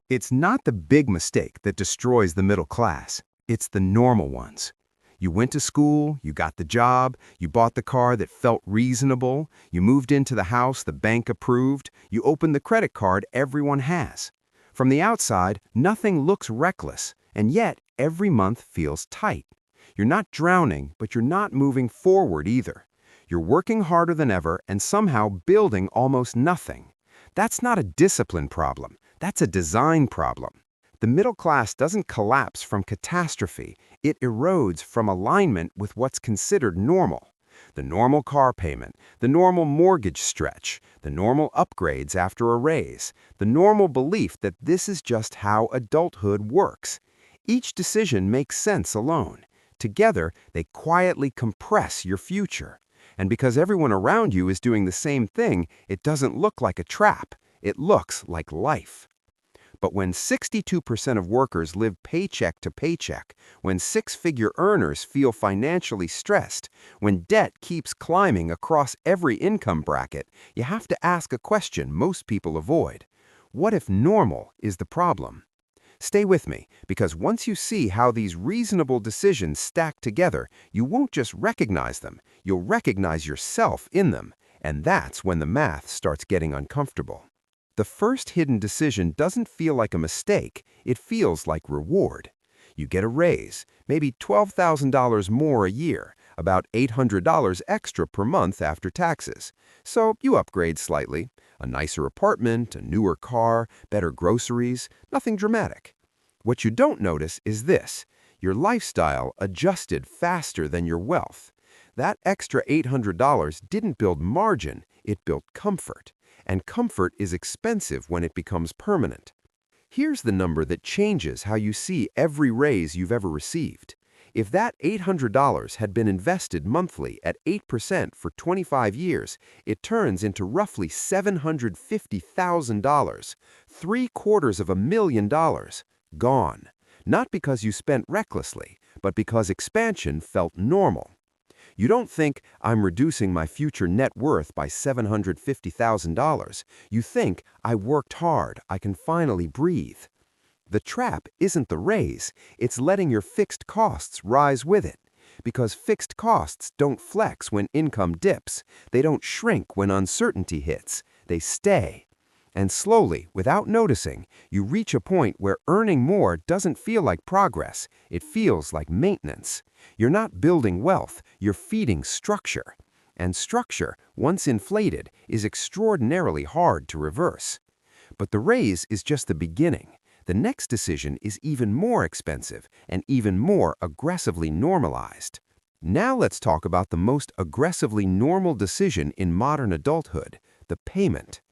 It's not the big mistake that destroys the middle class. It's the normal ones. You went to school, you got the job, you bought the car that felt reasonable, you moved into the house the bank approved, you opened the credit card everyone has. From the outside, nothing looks reckless, and yet every month feels tight. You're not drowning, but you're not moving forward either. You're working harder than ever and somehow building almost nothing. That's not a discipline problem. That's a design problem. The middle class doesn't collapse from catastrophe. It erodes from alignment with what's considered normal. The normal car payment, the normal mortgage stretch, the normal upgrades after a raise, the normal belief that this is just how adulthood works. Each decision makes sense alone. Together, they quietly compress your future. And because everyone around you is doing the same thing, it doesn't look like a trap. It looks like life. But when 62% of workers live paycheck to paycheck, when six-figure earners feel financially stressed, when debt keeps climbing across every income bracket, you have to ask a question most people avoid. What if normal is the problem? Stay with me, because once you see how these reasonable decisions stack together, you won't just recognize them, you'll recognize yourself in them, and that's when the math starts getting uncomfortable. The first hidden decision doesn't feel like a mistake, it feels like reward. You get a raise, maybe $12,000 more a year, about $800 extra per month after taxes. So you upgrade slightly. A nicer apartment, a newer car, better groceries, nothing dramatic. What you don't notice is this: your lifestyle adjusted faster than your wealth. That extra $800 didn't build margin, it built comfort. And comfort is expensive when it becomes permanent. Here's the number that changes how you see every raise you've ever received. If that $800 had been invested monthly at 8% for 25 years, it turns into roughly $750,000, $750,000, gone. Not because you spent recklessly, but because expansion felt normal. You don't think, I'm reducing my future net worth by $750,000. You think, I worked hard, I can finally breathe. The trap isn't the raise, it's letting your fixed costs rise with it. Because fixed costs don't flex when income dips. They don't shrink when uncertainty hits. They stay. And slowly, without noticing, you reach a point where earning more doesn't feel like progress. It feels like maintenance. You're not building wealth, you're feeding structure. And structure, once inflated, is extraordinarily hard to reverse. But the raise is just the beginning. The next decision is even more expensive and even more aggressively normalized. Now let's talk about the most aggressively normal decision in modern adulthood: the payment.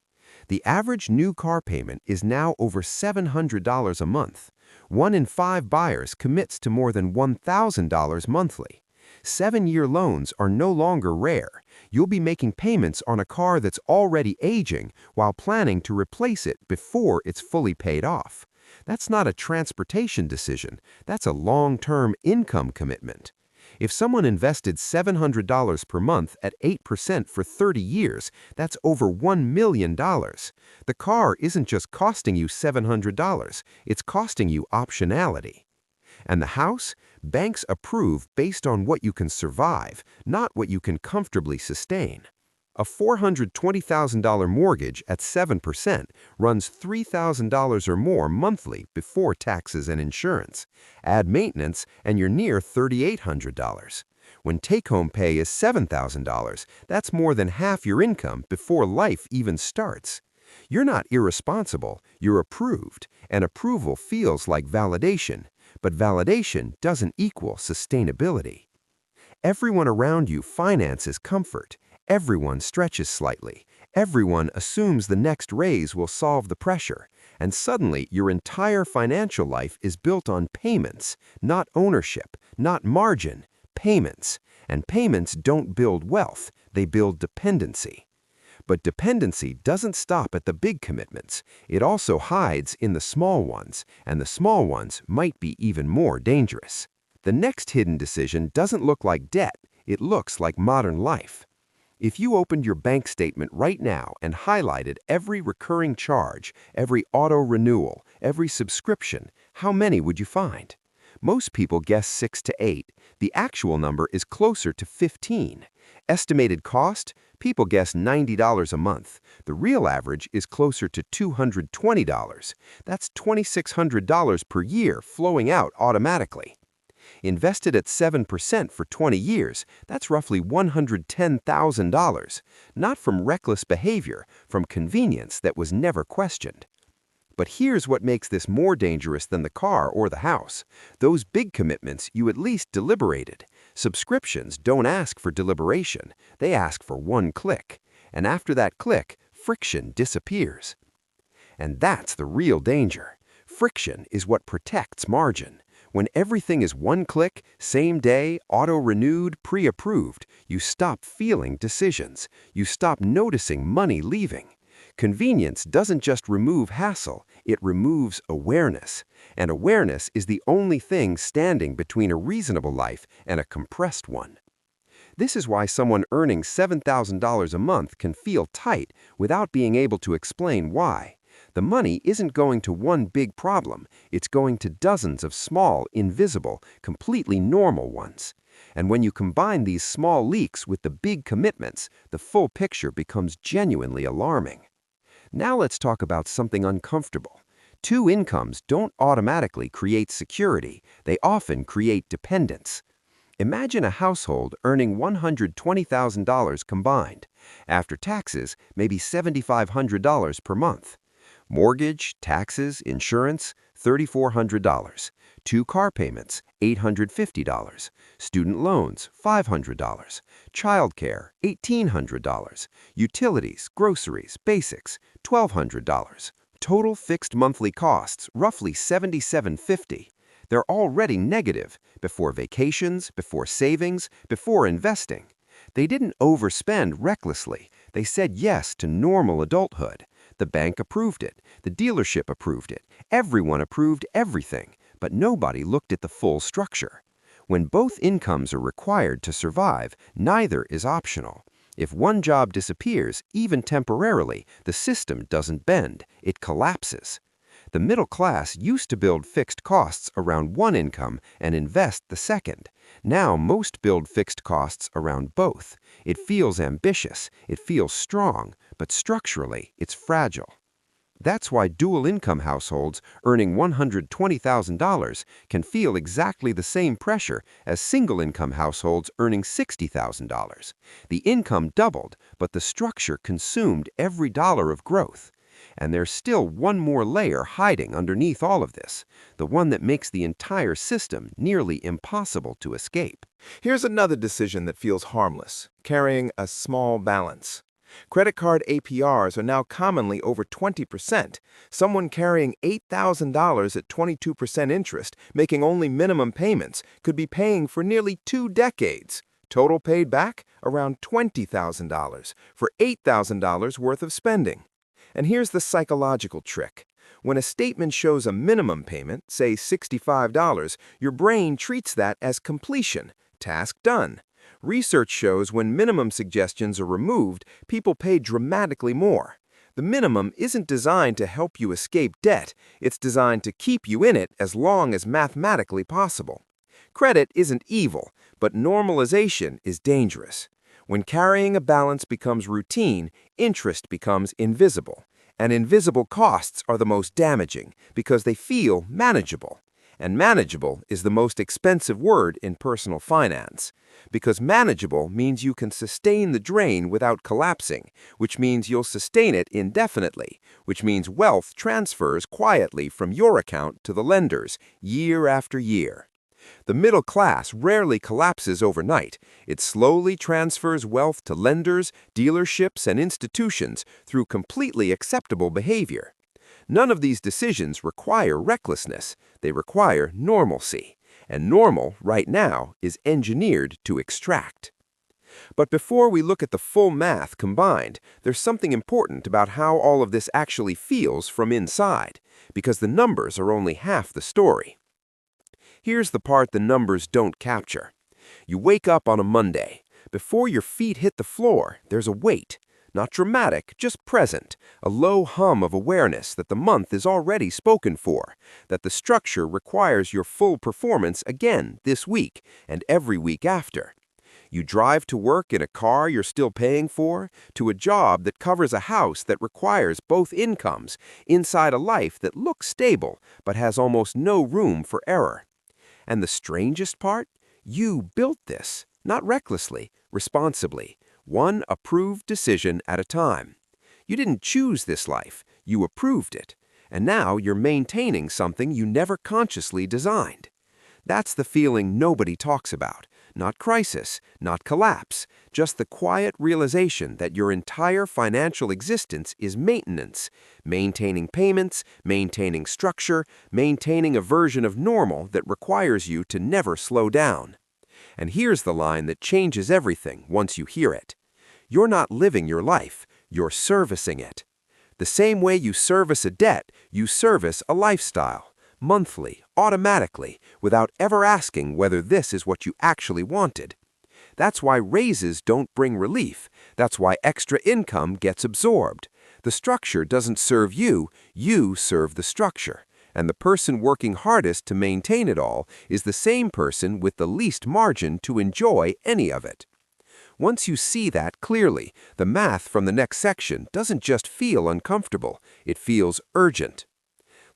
The average new car payment is now over $700 a month. 1 in 5 buyers commits to more than $1,000 monthly. 7-year loans are no longer rare. You'll be making payments on a car that's already aging while planning to replace it before it's fully paid off. That's not a transportation decision. That's a long-term income commitment. If someone invested $700 per month at 8% for 30 years, that's over $1 million. The car isn't just costing you $700, it's costing you optionality. And the house? Banks approve based on what you can survive, not what you can comfortably sustain. A $420,000 mortgage at 7% runs $3,000 or more monthly before taxes and insurance. Add maintenance and you're near $3,800. When take-home pay is $7,000, that's more than half your income before life even starts. You're not irresponsible, you're approved, and approval feels like validation. But validation doesn't equal sustainability. Everyone around you finances comfort. Everyone stretches slightly. Everyone assumes the next raise will solve the pressure. And suddenly, your entire financial life is built on payments, not ownership, not margin, payments. And payments don't build wealth, they build dependency. But dependency doesn't stop at the big commitments. It also hides in the small ones, and the small ones might be even more dangerous. The next hidden decision doesn't look like debt, it looks like modern life. If you opened your bank statement right now and highlighted every recurring charge, every auto renewal, every subscription, how many would you find? Most people guess 6 to 8. The actual number is closer to 15. Estimated cost? People guess $90 a month. The real average is closer to $220. That's $2,600 per year flowing out automatically. Invested at 7% for 20 years, that's roughly $110,000, not from reckless behavior, from convenience that was never questioned. But here's what makes this more dangerous than the car or the house. Those big commitments you at least deliberated. Subscriptions don't ask for deliberation. They ask for one click. And after that click, friction disappears. And that's the real danger. Friction is what protects margin. When everything is one click, same day, auto-renewed, pre-approved, you stop feeling decisions. You stop noticing money leaving. Convenience doesn't just remove hassle, it removes awareness. And awareness is the only thing standing between a reasonable life and a compressed one. This is why someone earning $7,000 a month can feel tight without being able to explain why. The money isn't going to one big problem, it's going to dozens of small, invisible, completely normal ones. And when you combine these small leaks with the big commitments, the full picture becomes genuinely alarming. Now let's talk about something uncomfortable. Two incomes don't automatically create security, they often create dependence. Imagine a household earning $120,000 combined. After taxes, maybe $7,500 per month. Mortgage, taxes, insurance, $3,400. Two car payments, $850. Student loans, $500. Childcare, $1,800. Utilities, groceries, basics, $1,200. Total fixed monthly costs, roughly $7,750. They're already negative before vacations, before savings, before investing. They didn't overspend recklessly. They said yes to normal adulthood. The bank approved it. The dealership approved it. Everyone approved everything, but nobody looked at the full structure. When both incomes are required to survive, neither is optional. If one job disappears, even temporarily, the system doesn't bend. It collapses. The middle class used to build fixed costs around one income and invest the second. Now most build fixed costs around both. It feels ambitious, it feels strong, but structurally it's fragile. That's why dual-income households earning $120,000 can feel exactly the same pressure as single-income households earning $60,000. The income doubled, but the structure consumed every dollar of growth. And there's still one more layer hiding underneath all of this, the one that makes the entire system nearly impossible to escape. Here's another decision that feels harmless, carrying a small balance. Credit card APRs are now commonly over 20%. Someone carrying $8,000 at 22% interest, making only minimum payments, could be paying for nearly 2 decades. Total paid back? Around $20,000 for $8,000 worth of spending. And here's the psychological trick. When a statement shows a minimum payment, say $65, your brain treats that as completion, task done. Research shows when minimum suggestions are removed, people pay dramatically more. The minimum isn't designed to help you escape debt, it's designed to keep you in it as long as mathematically possible. Credit isn't evil, but normalization is dangerous. When carrying a balance becomes routine, interest becomes invisible. And invisible costs are the most damaging because they feel manageable. And manageable is the most expensive word in personal finance. Because manageable means you can sustain the drain without collapsing, which means you'll sustain it indefinitely, which means wealth transfers quietly from your account to the lenders, year after year. The middle class rarely collapses overnight. It slowly transfers wealth to lenders, dealerships, and institutions through completely acceptable behavior. None of these decisions require recklessness. They require normalcy. And normal, right now, is engineered to extract. But before we look at the full math combined, there's something important about how all of this actually feels from inside, because the numbers are only half the story. Here's the part the numbers don't capture. You wake up on a Monday. Before your feet hit the floor, there's a wait. Not dramatic, just present, a low hum of awareness that the month is already spoken for, that the structure requires your full performance again this week and every week after. You drive to work in a car you're still paying for, to a job that covers a house that requires both incomes, inside a life that looks stable but has almost no room for error. And the strangest part? You built this, not recklessly, responsibly, one approved decision at a time. You didn't choose this life, you approved it. And now you're maintaining something you never consciously designed. That's the feeling nobody talks about. Not crisis, not collapse, just the quiet realization that your entire financial existence is maintenance, maintaining payments, maintaining structure, maintaining a version of normal that requires you to never slow down. And here's the line that changes everything once you hear it. You're not living your life, you're servicing it. The same way you service a debt, you service a lifestyle. Monthly, automatically, without ever asking whether this is what you actually wanted. That's why raises don't bring relief. That's why extra income gets absorbed. The structure doesn't serve you, you serve the structure. And the person working hardest to maintain it all is the same person with the least margin to enjoy any of it. Once you see that clearly, the math from the next section doesn't just feel uncomfortable, it feels urgent.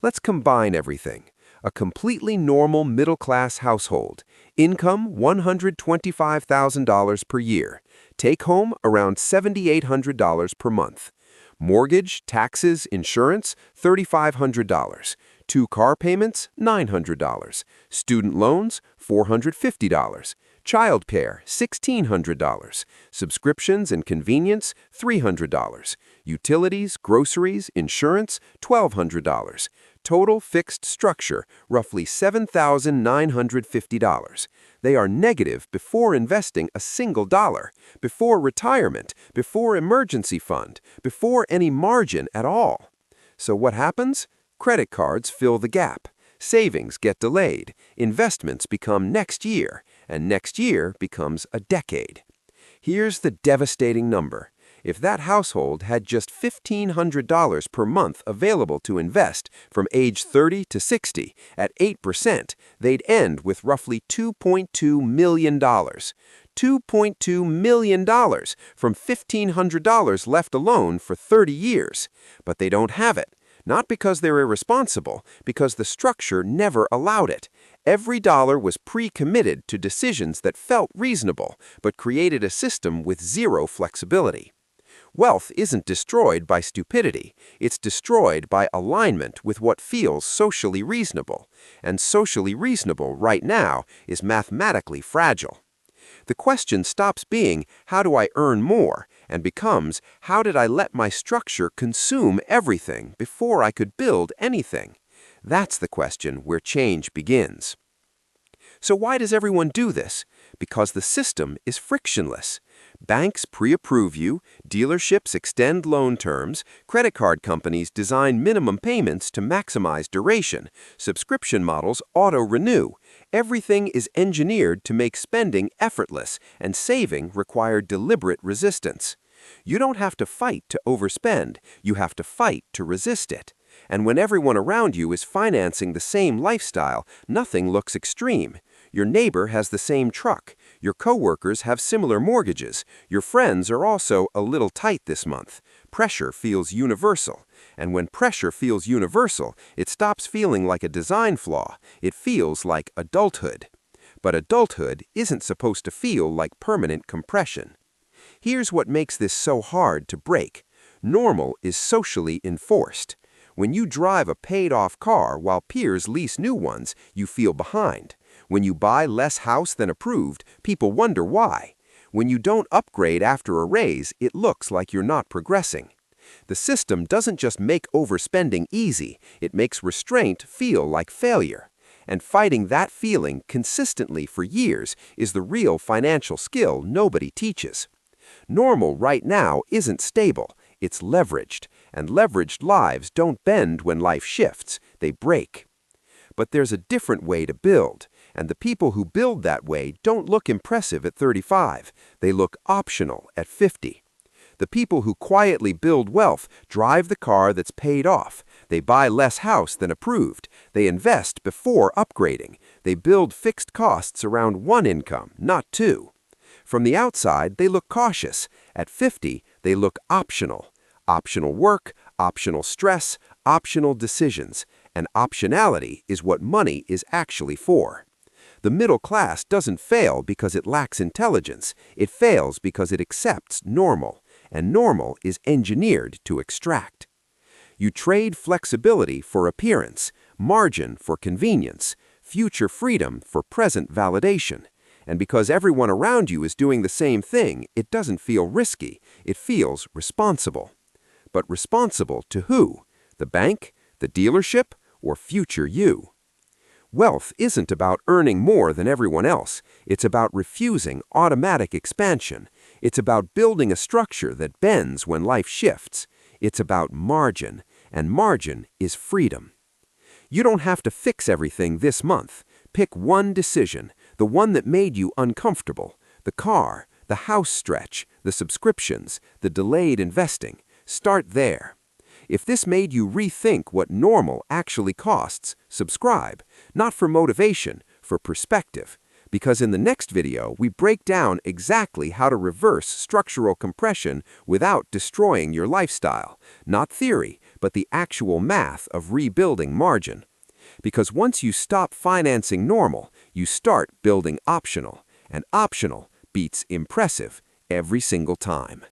Let's combine everything. A completely normal middle-class household. Income $125,000 per year. Take home around $7,800 per month. Mortgage, taxes, insurance, $3,500. 2 car payments, $900. Student loans, $450. Childcare, $1,600. Subscriptions and convenience, $300. Utilities, groceries, insurance, $1,200. Total fixed structure, roughly $7,950. They are negative before investing a single dollar, before retirement, before emergency fund, before any margin at all. So what happens? Credit cards fill the gap. Savings get delayed. Investments become next year, and next year becomes a decade. Here's the devastating number. If that household had just $1,500 per month available to invest from age 30 to 60 at 8%, they'd end with roughly $2.2 million. $2.2 million from $1,500 left alone for 30 years. But they don't have it. Not because they're irresponsible, because the structure never allowed it. Every dollar was pre-committed to decisions that felt reasonable, but created a system with zero flexibility. Wealth isn't destroyed by stupidity. It's destroyed by alignment with what feels socially reasonable. And socially reasonable right now is mathematically fragile. The question stops being, how do I earn more, and becomes, how did I let my structure consume everything before I could build anything? That's the question where change begins. So why does everyone do this? Because the system is frictionless. Banks pre-approve you, dealerships extend loan terms, credit card companies design minimum payments to maximize duration, subscription models auto-renew. Everything is engineered to make spending effortless, and saving require deliberate resistance. You don't have to fight to overspend, you have to fight to resist it. And when everyone around you is financing the same lifestyle, nothing looks extreme. Your neighbor has the same truck. Your coworkers have similar mortgages. Your friends are also a little tight this month. Pressure feels universal. And when pressure feels universal, it stops feeling like a design flaw. It feels like adulthood. But adulthood isn't supposed to feel like permanent compression. Here's what makes this so hard to break. Normal is socially enforced. When you drive a paid-off car while peers lease new ones, you feel behind. When you buy less house than approved, people wonder why. When you don't upgrade after a raise, it looks like you're not progressing. The system doesn't just make overspending easy, it makes restraint feel like failure. And fighting that feeling consistently for years is the real financial skill nobody teaches. Normal right now isn't stable, it's leveraged, and leveraged lives don't bend when life shifts, they break. But there's a different way to build, And the people who build that way don't look impressive at 35. They look optional at 50. The people who quietly build wealth drive the car that's paid off. They buy less house than approved. They invest before upgrading. They build fixed costs around one income, not two. From the outside, they look cautious. At 50, they look optional. Optional work, optional stress, optional decisions. And optionality is what money is actually for. The middle class doesn't fail because it lacks intelligence. It fails because it accepts normal. And normal is engineered to extract. You trade flexibility for appearance, margin for convenience, future freedom for present validation. And because everyone around you is doing the same thing, it doesn't feel risky. It feels responsible. But responsible to who? The bank, the dealership, or future you? Wealth isn't about earning more than everyone else. It's about refusing automatic expansion. It's about building a structure that bends when life shifts. It's about margin, and margin is freedom. You don't have to fix everything this month. Pick one decision, the one that made you uncomfortable. The car, the house stretch, the subscriptions, the delayed investing. Start there. If this made you rethink what normal actually costs, subscribe. Not for motivation, for perspective. Because in the next video, we break down exactly how to reverse structural compression without destroying your lifestyle. Not theory, but the actual math of rebuilding margin. Because once you stop financing normal, you start building optional. And optional beats impressive every single time.